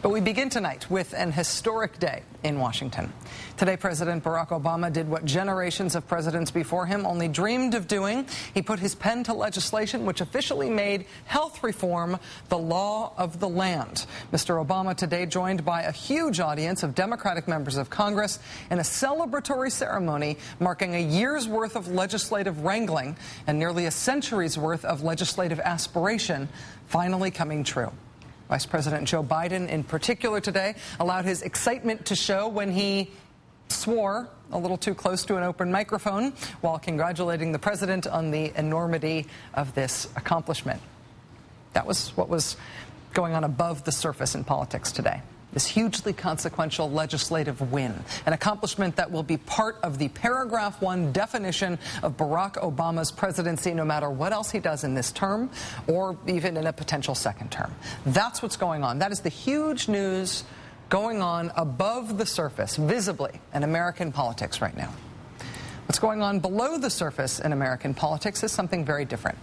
But we begin tonight with an historic day in Washington. Today, President Barack Obama did what generations of presidents before him only dreamed of doing. He put his pen to legislation which officially made health reform the law of the land. Mr. Obama today joined by a huge audience of Democratic members of Congress in a celebratory ceremony marking a year's worth of legislative wrangling and nearly a century's worth of legislative aspiration finally coming true. Vice President Joe Biden, in particular today, allowed his excitement to show when he swore a little too close to an open microphone while congratulating the president on the enormity of this accomplishment. That was what was going on above the surface in politics today. This hugely consequential legislative win, an accomplishment that will be part of the paragraph 1 definition of Barack Obama's presidency, no matter what else he does in this term or even in a potential second term. That's what's going on. That is the huge news going on above the surface, visibly, in American politics right now. What's going on below the surface in American politics is something very different.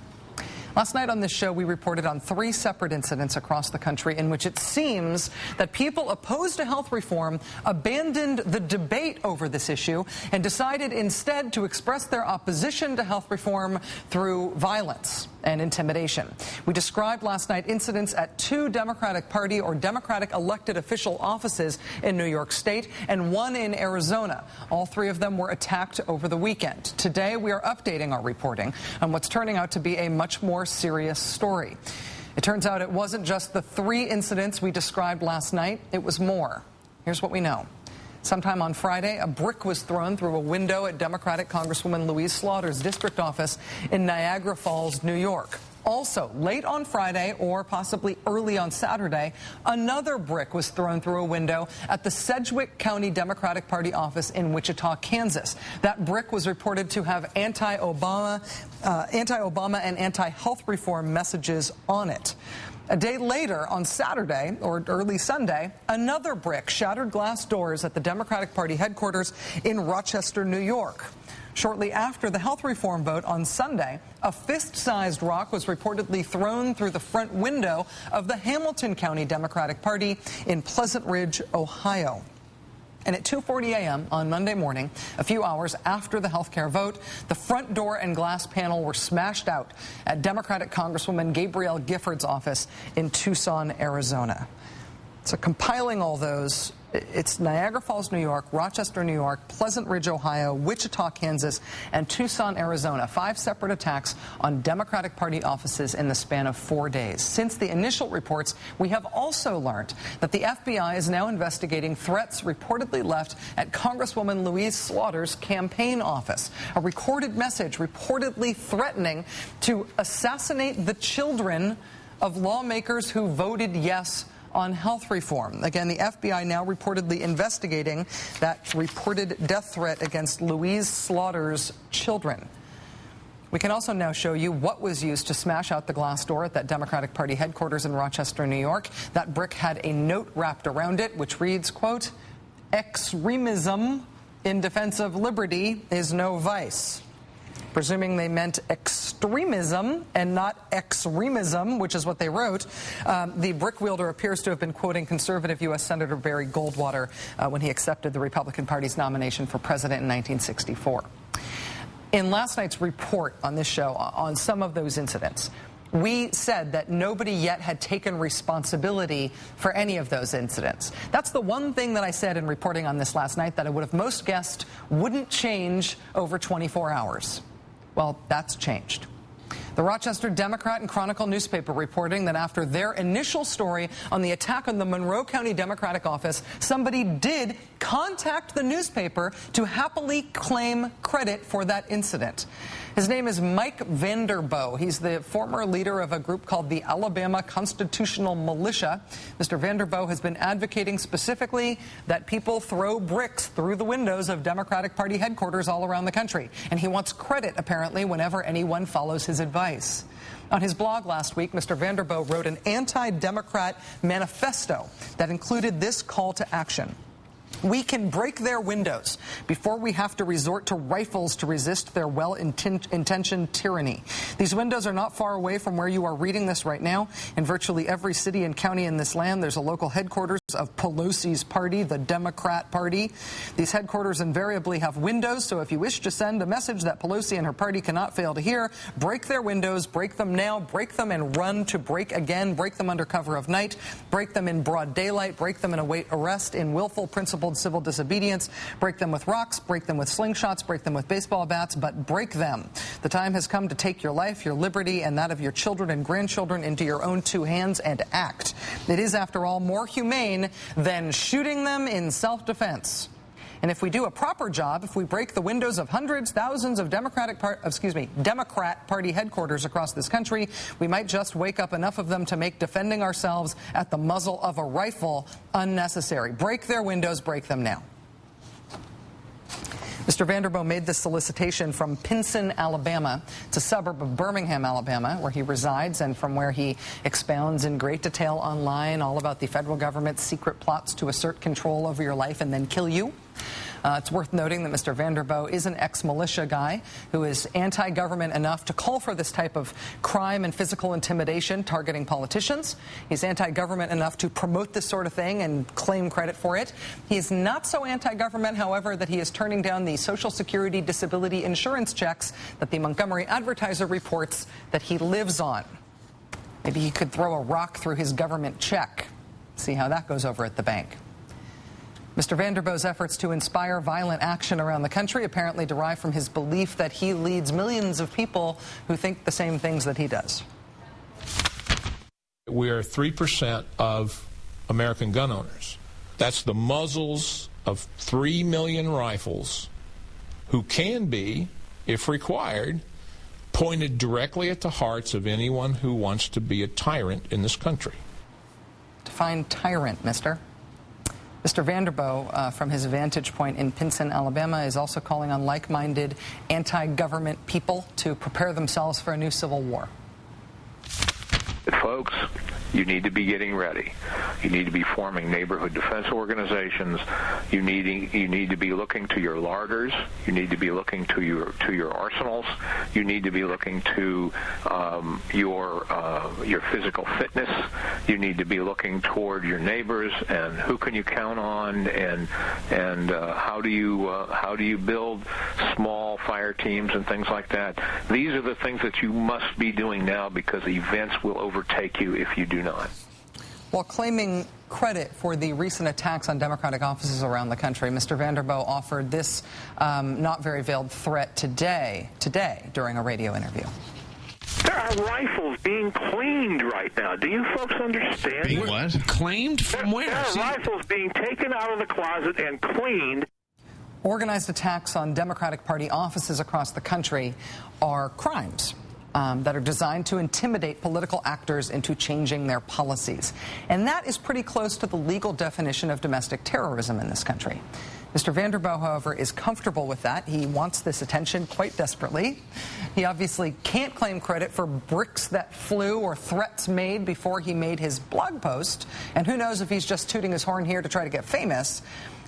Last night on this show, we reported on 3 separate incidents across the country in which it seems that people opposed to health reform abandoned the debate over this issue and decided instead to express their opposition to health reform through violence and intimidation. We described last night incidents at 2 Democratic Party or Democratic elected official offices in New York State and 1 in Arizona. All 3 of them were attacked over the weekend. Today, we are updating our reporting on what's turning out to be a much more serious story. It turns out it wasn't just the 3 incidents we described last night, it was more. Here's what we know. Sometime on Friday, a brick was thrown through a window at Democratic Congresswoman Louise Slaughter's district office in Niagara Falls, New York. Also, late on Friday, or possibly early on Saturday, another brick was thrown through a window at the Sedgwick County Democratic Party office in Wichita, Kansas. That brick was reported to have anti-Obama and anti-health reform messages on it. A day later, on Saturday, or early Sunday, another brick shattered glass doors at the Democratic Party headquarters in Rochester, New York. Shortly after the health reform vote on Sunday, a fist-sized rock was reportedly thrown through the front window of the Hamilton County Democratic Party in Pleasant Ridge, Ohio. And at 2:40 a.m. on Monday morning, a few hours after the health care vote, the front door and glass panel were smashed out at Democratic Congresswoman Gabrielle Gifford's office in Tucson, Arizona. So compiling all those, it's Niagara Falls, New York, Rochester, New York, Pleasant Ridge, Ohio, Wichita, Kansas, and Tucson, Arizona. 5 separate attacks on Democratic Party offices in the span of 4 days. Since the initial reports, we have also learned that the FBI is now investigating threats reportedly left at Congresswoman Louise Slaughter's campaign office. A recorded message reportedly threatening to assassinate the children of lawmakers who voted yes on health reform. Again, the FBI now reportedly investigating that reported death threat against Louise Slaughter's children. We can also now show you what was used to smash out the glass door at that Democratic Party headquarters in Rochester, New York. That brick had a note wrapped around it which reads, quote, "Extremism in defense of liberty is no vice." Presuming they meant extremism and not extremism, which is what they wrote. The brick wielder appears to have been quoting conservative U.S. Senator Barry Goldwater when he accepted the Republican Party's nomination for president in 1964. In last night's report on this show on some of those incidents, we said that nobody yet had taken responsibility for any of those incidents. That's the one thing that I said in reporting on this last night that I would have most guessed wouldn't change over 24 hours. Well, that's changed. The Rochester Democrat and Chronicle newspaper reporting that after their initial story on the attack on the Monroe County Democratic office, somebody did contact the newspaper to happily claim credit for that incident. His name is Mike Vanderboegh. He's the former leader of a group called the Alabama Constitutional Militia. Mr. Vanderboegh has been advocating specifically that people throw bricks through the windows of Democratic Party headquarters all around the country. And he wants credit, apparently, whenever anyone follows his advice. On his blog last week, Mr. Vanderboegh wrote an anti-Democrat manifesto that included this call to action. We can break their windows before we have to resort to rifles to resist their well-intentioned tyranny. These windows are not far away from where you are reading this right now. In virtually every city and county in this land, there's a local headquarters of Pelosi's party, the Democrat Party. These headquarters invariably have windows, so if you wish to send a message that Pelosi and her party cannot fail to hear, break their windows, break them now, break them and run to break again, break them under cover of night, break them in broad daylight, break them and await arrest in willful, principled civil disobedience, break them with rocks, break them with slingshots, break them with baseball bats, but break them. The time has come to take your life, your liberty, and that of your children and grandchildren into your own two hands and act. It is, after all, more humane than shooting them in self-defense. And if we do a proper job, if we break the windows of hundreds, thousands of Democrat Party headquarters across this country, we might just wake up enough of them to make defending ourselves at the muzzle of a rifle unnecessary. Break their windows, break them now. Mr. Vanderboegh made this solicitation from Pinson, Alabama. It's a suburb of Birmingham, Alabama, where he resides and from where he expounds in great detail online all about the federal government's secret plots to assert control over your life and then kill you. It's worth noting that Mr. Vanderboegh is an ex-militia guy who is anti-government enough to call for this type of crime and physical intimidation targeting politicians. He's anti-government enough to promote this sort of thing and claim credit for it. He is not so anti-government, however, that he is turning down the Social Security disability insurance checks that the Montgomery Advertiser reports that he lives on. Maybe he could throw a rock through his government check. See how that goes over at the bank. Mr. Vanderboegh's efforts to inspire violent action around the country apparently derive from his belief that he leads millions of people who think the same things that he does. We are 3% of American gun owners. That's the muzzles of 3 million rifles who can be, if required, pointed directly at the hearts of anyone who wants to be a tyrant in this country. Define tyrant, mister. Mr. Vanderboegh, from his vantage point in Pinson, Alabama, is also calling on like-minded anti-government people to prepare themselves for a new civil war. Folks, you need to be getting ready. You need to be forming neighborhood defense organizations. You need to be looking to your larders. You need to be looking to your arsenals. You need to be looking to your physical fitness. You need to be looking toward your neighbors and who can you count on, and how do you build small fire teams and things like that. These are the things that you must be doing now, because events will overtake you if you do not. While claiming credit for the recent attacks on Democratic offices around the country, Mr. Vanderboegh offered this not very veiled threat today during a radio interview. There are rifles being cleaned right now. Do you folks understand? Being what? Claimed? From where? There are rifles being taken out of the closet and cleaned. Organized attacks on Democratic Party offices across the country are crimes that are designed to intimidate political actors into changing their policies. And that is pretty close to the legal definition of domestic terrorism in this country. Mr. Vanderboegh, however, is comfortable with that. He wants this attention quite desperately. He obviously can't claim credit for bricks that flew or threats made before he made his blog post. And who knows if he's just tooting his horn here to try to get famous.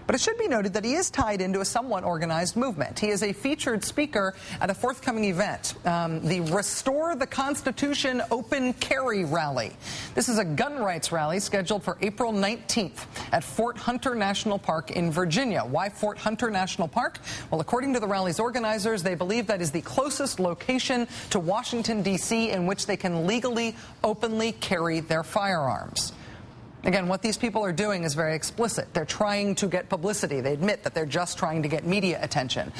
But it should be noted that he is tied into a somewhat organized movement. He is a featured speaker at a forthcoming event, the Restore the Constitution Open Carry Rally. This is a gun rights rally scheduled for April 19th at Fort Hunter National Park in Virginia. Why Fort Hunter National Park? Well, according to the rally's organizers, they believe that is the closest location to Washington, D.C. in which they can legally, openly carry their firearms. Again, what these people are doing is very explicit. They're trying to get publicity. They admit that they're just trying to get media attention.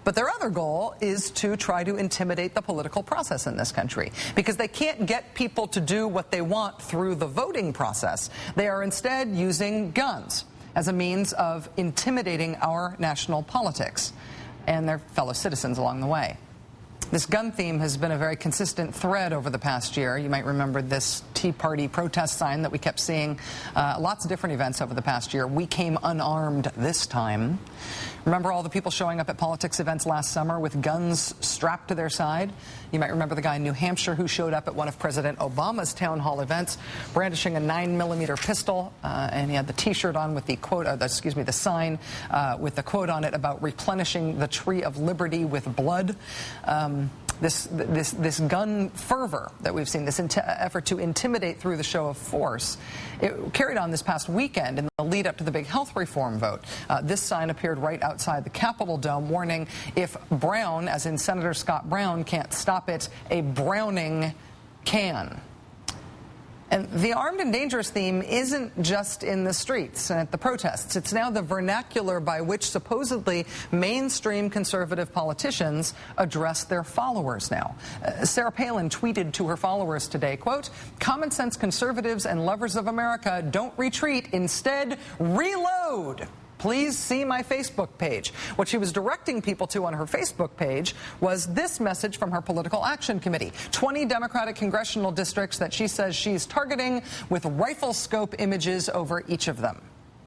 But their other goal is to try to intimidate the political process in this country, because they can't get people to do what they want through the voting process. They are instead using guns as a means of intimidating our national politics and their fellow citizens along the way. This gun theme has been a very consistent thread over the past year. You might remember this Tea Party protest sign that we kept seeing. Lots of different events over the past year. We came unarmed this time. Remember all the people showing up at politics events last summer with guns strapped to their side? You might remember the guy in New Hampshire who showed up at one of President Obama's town hall events brandishing a 9mm pistol, and he had the T-shirt on with the quote, the sign with the quote on it about replenishing the tree of liberty with blood. This gun fervor that we've seen, this effort to intimidate through the show of force, it carried on this past weekend in the lead up to the big health reform vote. This sign appeared right outside the Capitol dome warning, if Brown, as in Senator Scott Brown, can't stop it, a Browning can. And the armed and dangerous theme isn't just in the streets and at the protests. It's now the vernacular by which supposedly mainstream conservative politicians address their followers now. Sarah Palin tweeted to her followers today, quote, "Common sense conservatives and lovers of America don't retreat, instead reload. Please see my Facebook page." What she was directing people to on her Facebook page was this message from her political action committee. 20 Democratic congressional districts that she says she's targeting with rifle scope images over each of them.